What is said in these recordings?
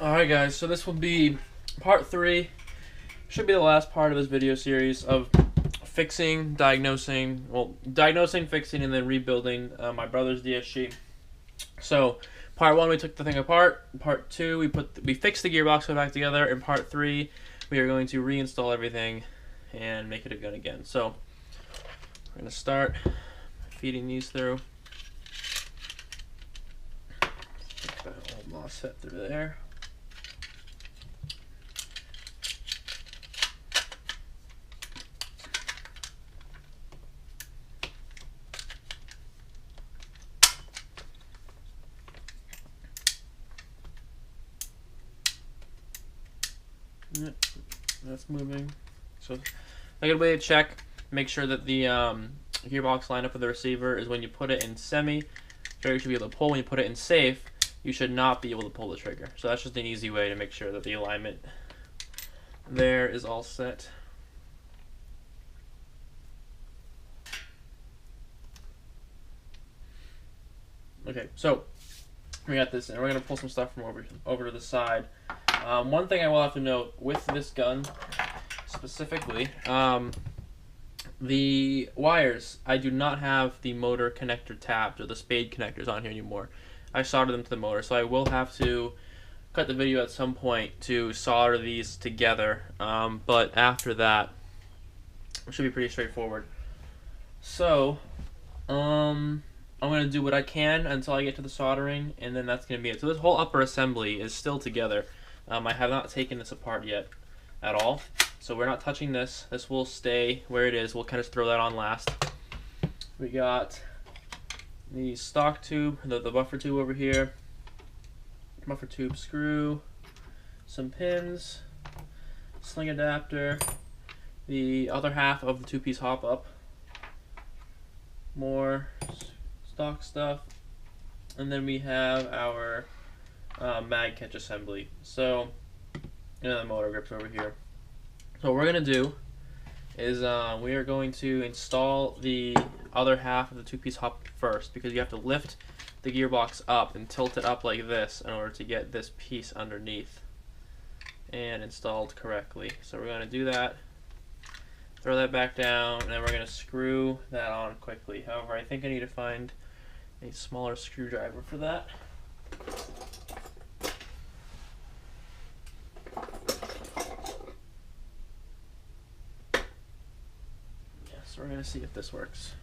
Alright guys, so this will be part 3, should be the last part of this video series of diagnosing, fixing, and then rebuilding my brother's DSG. So, part 1 we took the thing apart, part 2 we fixed the gearbox, put it back together, and part 3 we are going to reinstall everything and make it a gun again. So, we're going to start feeding these through. Put that old MOSFET through there. Yep, that's moving. So a good way to check, make sure that the gearbox line up with the receiver is when you put it in semi, trigger should be able to pull. When you put it in safe, you should not be able to pull the trigger. So that's just an easy way to make sure that the alignment there is all set. Okay, so we got this, and we're gonna pull some stuff from over to the side. One thing I will have to note with this gun specifically, the wires, I do not have the motor connector tabs or the spade connectors on here anymore. I soldered them to the motor, so I will have to cut the video at some point to solder these together, but after that it should be pretty straightforward. So I'm going to do what I can until I get to the soldering, and then that's going to be it. So this whole upper assembly is still together. I have not taken this apart yet at all, so we're not touching this. This will stay where it is. We'll kind of throw that on last. We got the stock tube, the buffer tube over here, buffer tube screw, some pins, sling adapter, the other half of the two-piece hop-up, more stock stuff, and then we have our mag catch assembly. So, and the motor grips over here. So what we're gonna do is we are going to install the other half of the two-piece hop first, because you have to lift the gearbox up and tilt it up like this in order to get this piece underneath and installed correctly. So we're gonna do that, throw that back down, and then we're gonna screw that on quickly. However, I think I need to find a smaller screwdriver for that. So we're going to see if this works.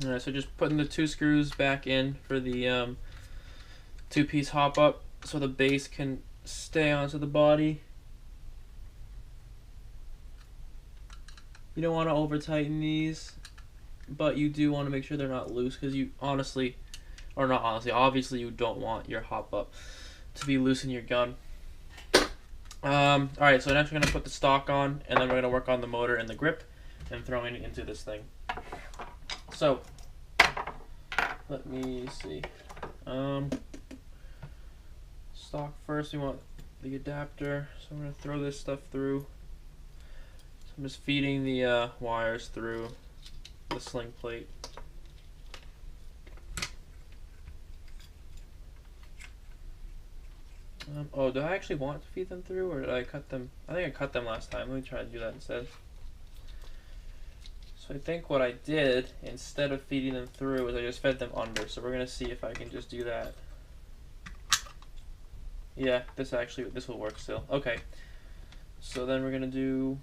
Alright, so just putting the two screws back in for the two-piece hop up so the base can stay onto the body. You don't want to over tighten these, but you do want to make sure they're not loose, because you obviously you don't want your hop up to be loose in your gun. Alright, so next we're going to put the stock on, and then we're going to work on the motor and the grip and throwing it into this thing. So let me see. Stock first, we want the adapter, so I'm going to throw this stuff through. So I'm just feeding the wires through the sling plate. Oh, do I actually want to feed them through, or did I cut them? I think I cut them last time. Let me try to do that instead. So I think what I did, instead of feeding them through, is I just fed them under. So we're going to see if I can just do that. Yeah, this will work still. Okay, so then we're gonna do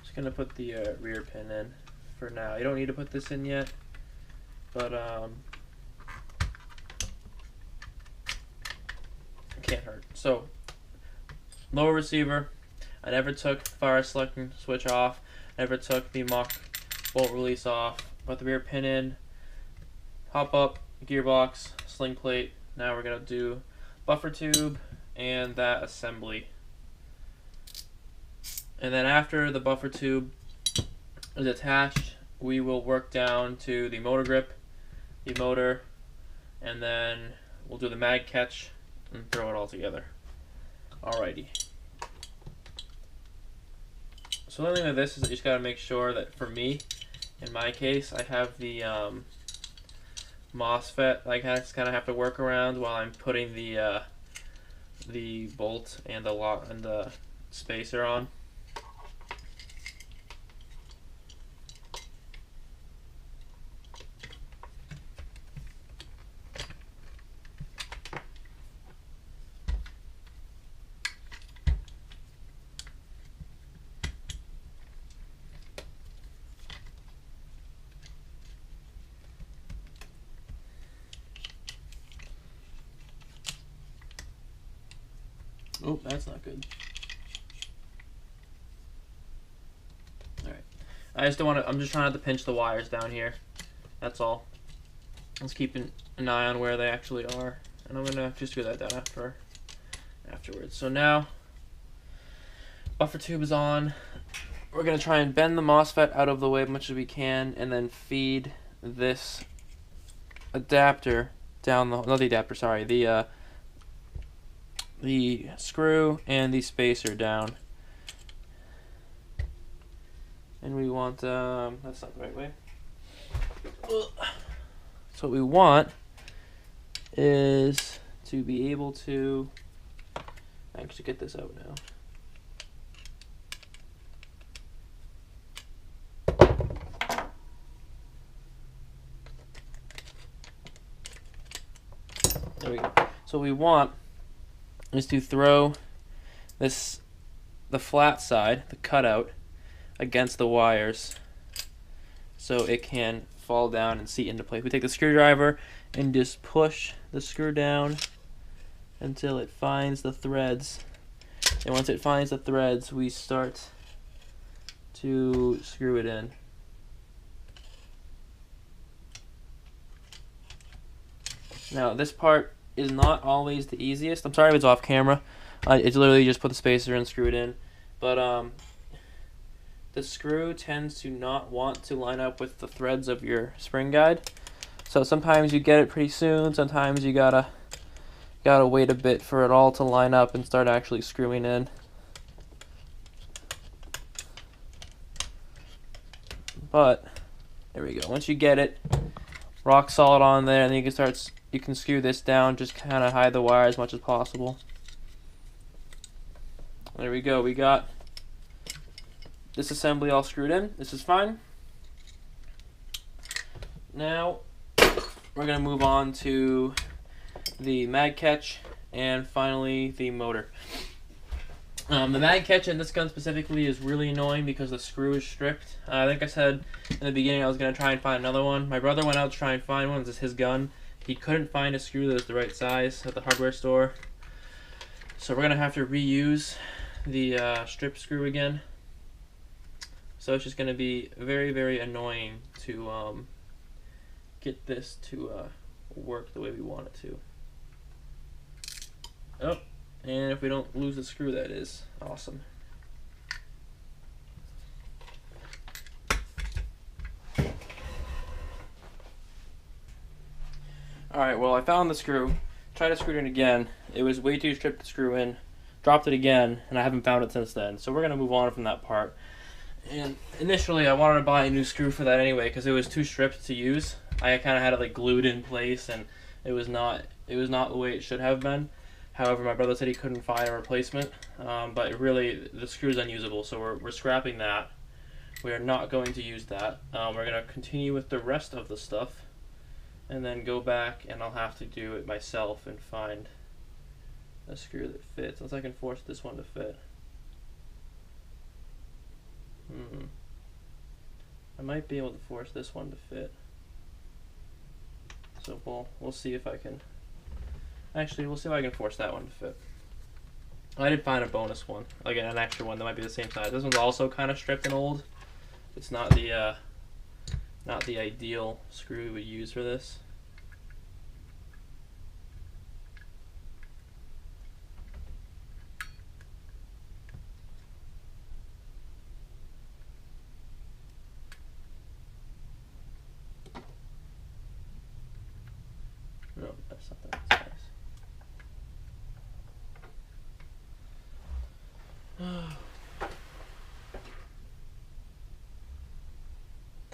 just gonna put the rear pin in for now. You don't need to put this in yet, but it can't hurt. So lower receiver. I never took fire selecting switch off, never took the mock bolt release off, put the rear pin in, hop up, gearbox, sling plate. Now we're going to do buffer tube and that assembly. And then after the buffer tube is attached, we will work down to the motor grip, the motor, and then we'll do the mag catch and throw it all together. Alrighty. So the only thing with this is that you just got to make sure that, for me, in my case, I have the MOSFET I just kind of have to work around while I'm putting the bolt and the lock and the spacer on. Oh, that's not good. Alright. I just don't want to, I'm just trying not to pinch the wires down here. That's all. Let's keep an eye on where they actually are. And I'm going to just do that down afterwards. So now, buffer tube is on. We're going to try and bend the MOSFET out of the way as much as we can, and then feed this adapter down the, not the adapter, sorry, the screw and the spacer down. And we want, that's not the right way. So what we want is to be able to actually get this out now. There we go. So what we want is to throw the flat side, the cutout, against the wires so it can fall down and seat into place. We take the screwdriver and just push the screw down until it finds the threads. And once it finds the threads, we start to screw it in. Now this part is not always the easiest. I'm sorry if it's off camera. It's literally just put the spacer and screw it in. But the screw tends to not want to line up with the threads of your spring guide. So sometimes you get it pretty soon. Sometimes you gotta wait a bit for it all to line up and start actually screwing in. But there we go. Once you get it rock solid on there, and then you can screw this down, just kind of hide the wire as much as possible. There we go. We got this assembly all screwed in. This is fine. Now we're going to move on to the mag catch and finally the motor. The mag catch in this gun specifically is really annoying because the screw is stripped. I think I said in the beginning I was going to try and find another one. My brother went out to try and find one. This is his gun. He couldn't find a screw that was the right size at the hardware store. So we're going to have to reuse the strip screw again. So it's just going to be very, very annoying to get this to work the way we want it to. Oh, and if we don't lose the screw, that is awesome. Alright, well I found the screw, tried to screw it in again, it was way too stripped to screw in, dropped it again, and I haven't found it since then. So we're going to move on from that part. And initially I wanted to buy a new screw for that anyway because it was too stripped to use. I kind of had it like glued in place and it was not the way it should have been. However, my brother said he couldn't find a replacement, but really the screw's unusable, so we're scrapping that. We are not going to use that. We're going to continue with the rest of the stuff and then go back, and I'll have to do it myself and find a screw that fits, unless I can force this one to fit. I might be able to force this one to fit. So we'll see if I can. Actually, we'll see if I can force that one to fit. I did find a bonus one, like an extra one that might be the same size. This one's also kind of stripped and old. It's not the ideal screw we would use for this. something like this.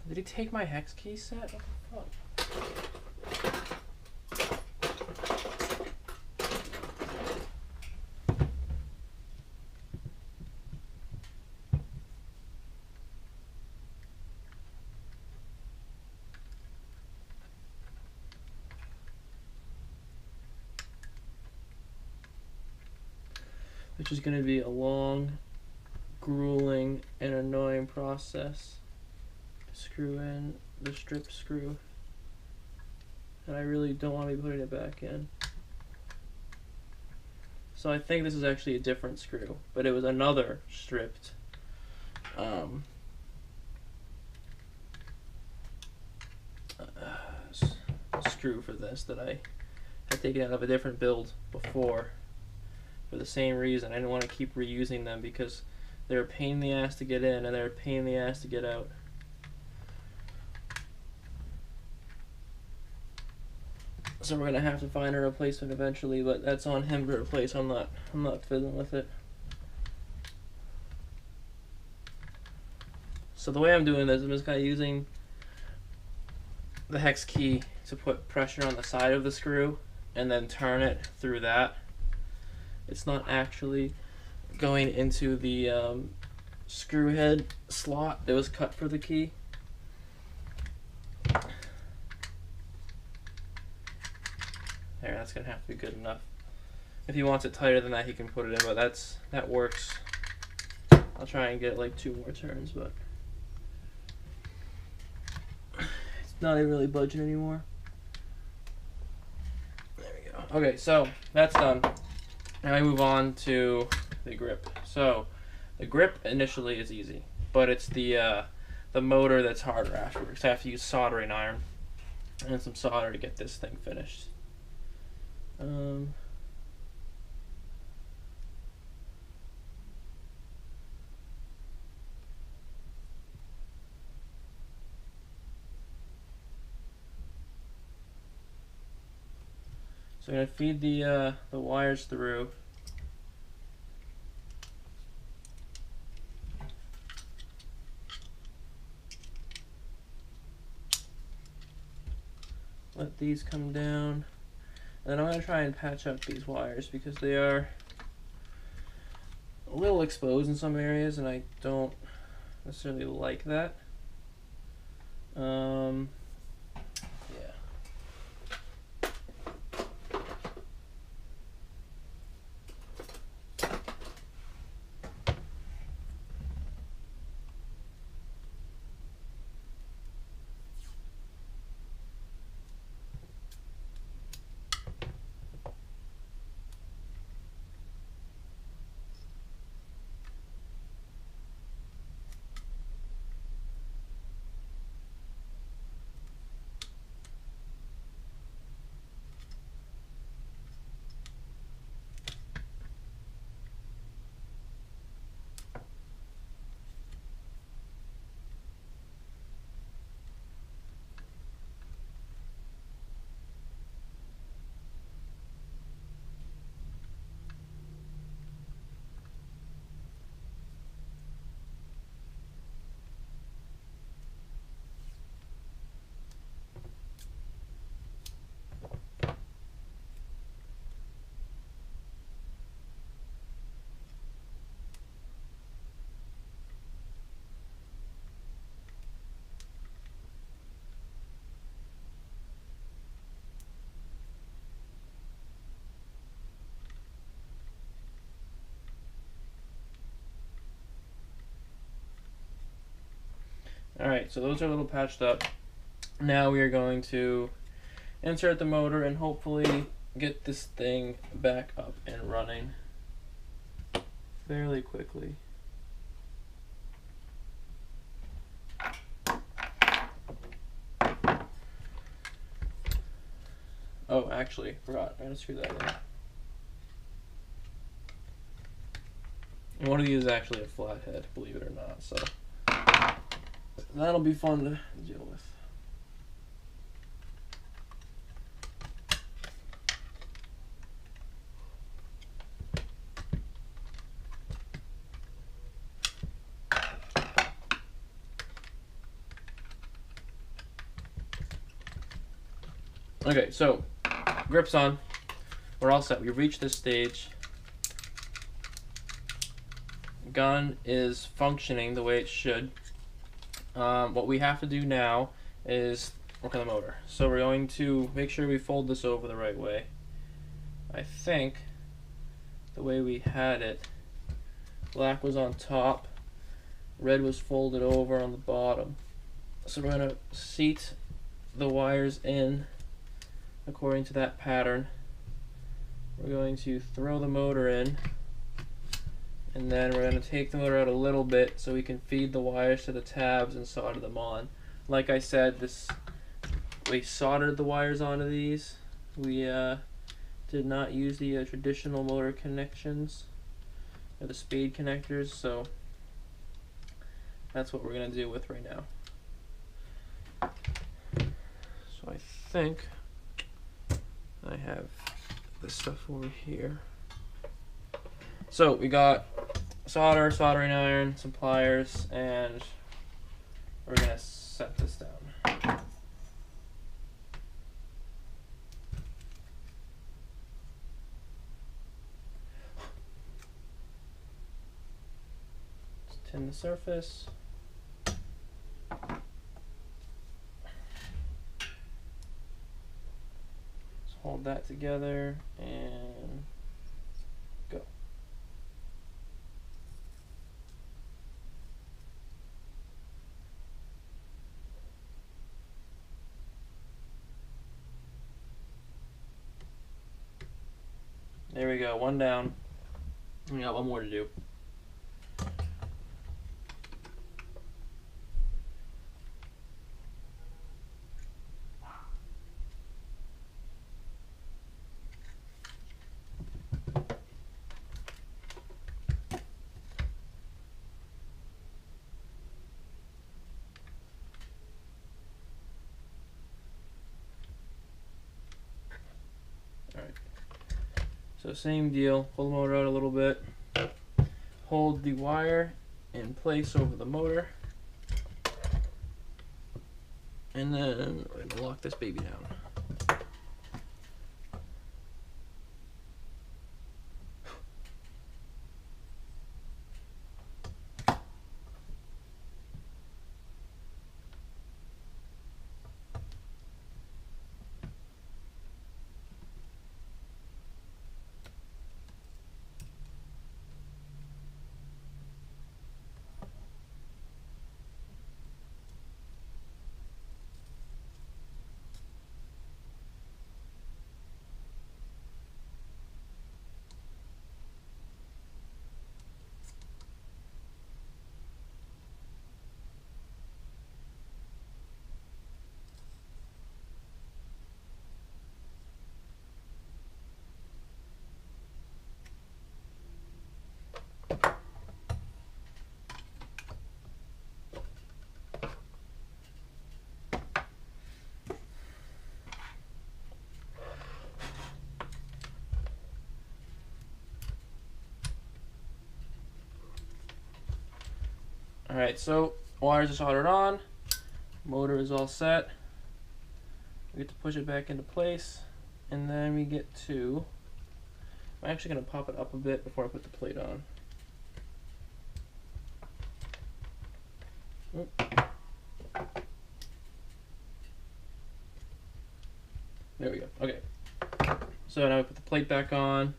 Did he take my hex key set? What the fuck? Which is going to be a long, grueling, and annoying process to screw in the strip screw. And I really don't want to be putting it back in. So I think this is actually a different screw, but it was another stripped screw for this that I had taken out of a different build before. For the same reason, I didn't want to keep reusing them because they're a pain in the ass to get in and they're a pain in the ass to get out. So we're gonna have to find a replacement eventually, but that's on him to replace. I'm not fiddling with it. So the way I'm doing this, I'm just kind of using the hex key to put pressure on the side of the screw and then turn it through that. It's not actually going into the screw head slot that was cut for the key. There, that's gonna have to be good enough. If he wants it tighter than that, he can put it in, but that works. I'll try and get like 2 more turns, but it's not even really budging anymore. There we go. Okay, so that's done. Now I move on to the grip. So the grip initially is easy, but it's the motor that's harder afterwards. I have to use soldering iron and some solder to get this thing finished. So I'm gonna feed the wires through. Let these come down. And then I'm gonna try and patch up these wires because they are a little exposed in some areas and I don't necessarily like that. Alright, so those are a little patched up. Now we are going to insert the motor and hopefully get this thing back up and running fairly quickly. Oh, actually, forgot. I'm gonna screw that in. One of these is actually a flathead, believe it or not, so that'll be fun to deal with. Okay, so grips on. We're all set. We reached this stage. Gun is functioning the way it should. What we have to do now is work on the motor. So we're going to make sure we fold this over the right way. I think the way we had it, black was on top, red was folded over on the bottom. So we're going to seat the wires in according to that pattern. We're going to throw the motor in, and then we're going to take the motor out a little bit so we can feed the wires to the tabs and solder them on. Like I said, we soldered the wires onto these. We did not use the traditional motor connections or the spade connectors, so that's what we're going to deal with right now. So I think I have this stuff over here. So we got solder, soldering iron, some pliers, and we're going to set this down. Just tin the surface. Hold that together and go. There we go, one down. We got one more to do. So same deal, pull the motor out a little bit, hold the wire in place over the motor, and then we're going to lock this baby down. Alright, so wires are soldered on, motor is all set. We get to push it back into place, and then we get to, I'm actually going to pop it up a bit before I put the plate on. Oop. There we go, okay. So now we put the plate back on.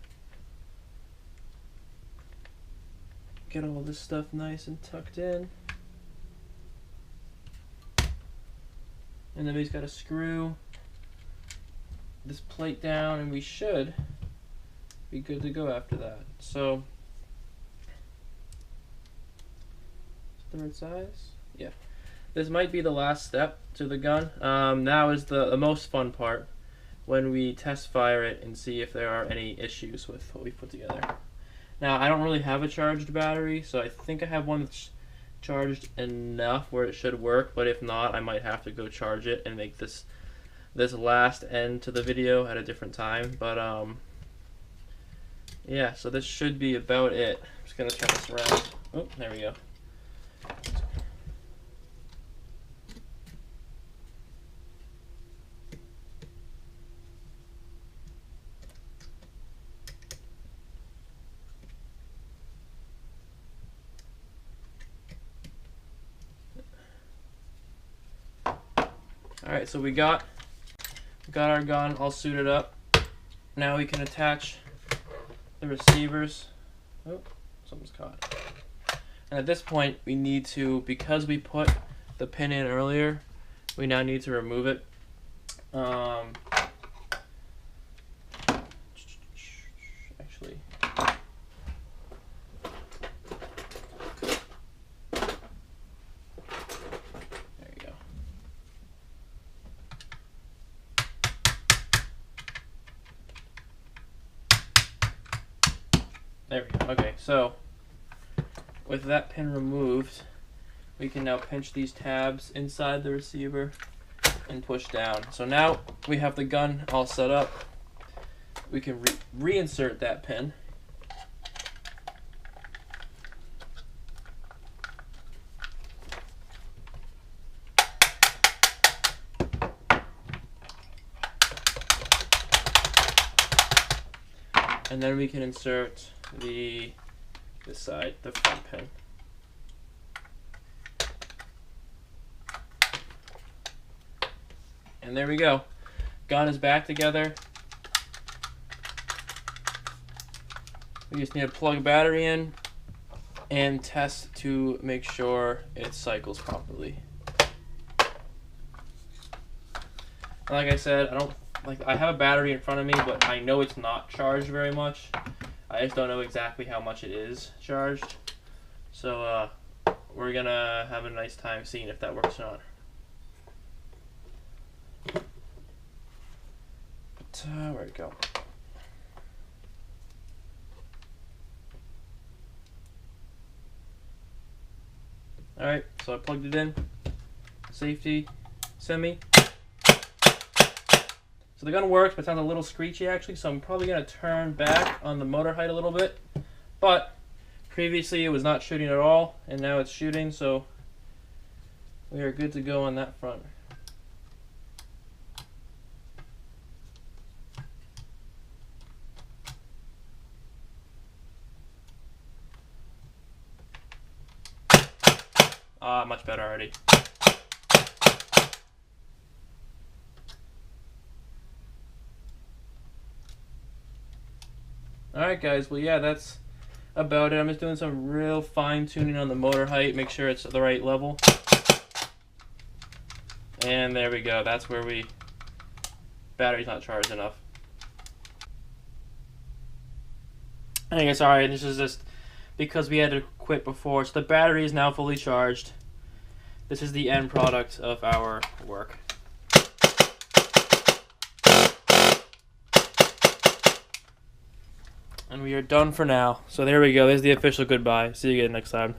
Get all this stuff nice and tucked in. And then we just got to screw this plate down, and we should be good to go after that. So, is it the right size? Yeah. This might be the last step to the gun. Now is the most fun part, when we test fire it and see if there are any issues with what we put together. Now, I don't really have a charged battery, so I think I have one that's charged enough where it should work, but if not, I might have to go charge it and make this last end to the video at a different time. But yeah, so this should be about it. I'm just gonna turn this around. Oh, there we go. Alright, so we got our gun all suited up. Now we can attach the receivers. Oh, something's caught. And at this point, we need to, because we put the pin in earlier, we now need to remove it. Actually, there you go. There we go. Okay, so with that pin removed, we can now pinch these tabs inside the receiver and push down. So now we have the gun all set up. We can reinsert that pin. And then we can insert this side, the front pin. And there we go. Gun is back together. We just need to plug a battery in and test to make sure it cycles properly. And like I said, I have a battery in front of me, but I know it's not charged very much. I just don't know exactly how much it is charged. So we're gonna have a nice time seeing if that works or not. But where'd it go? Alright, so I plugged it in. Safety, semi. So the gun works, but it sounds a little screechy actually, so I'm probably going to turn back on the motor height a little bit. But previously it was not shooting at all, and now it's shooting, so we are good to go on that front. Much better already. Alright guys, well yeah, that's about it. I'm just doing some real fine tuning on the motor height, make sure it's at the right level. And there we go, that's where battery's not charged enough. I think it's alright, this is just because we had to quit before, so the battery is now fully charged. This is the end product of our work. And we are done for now. So there we go. There's the official goodbye. See you again next time.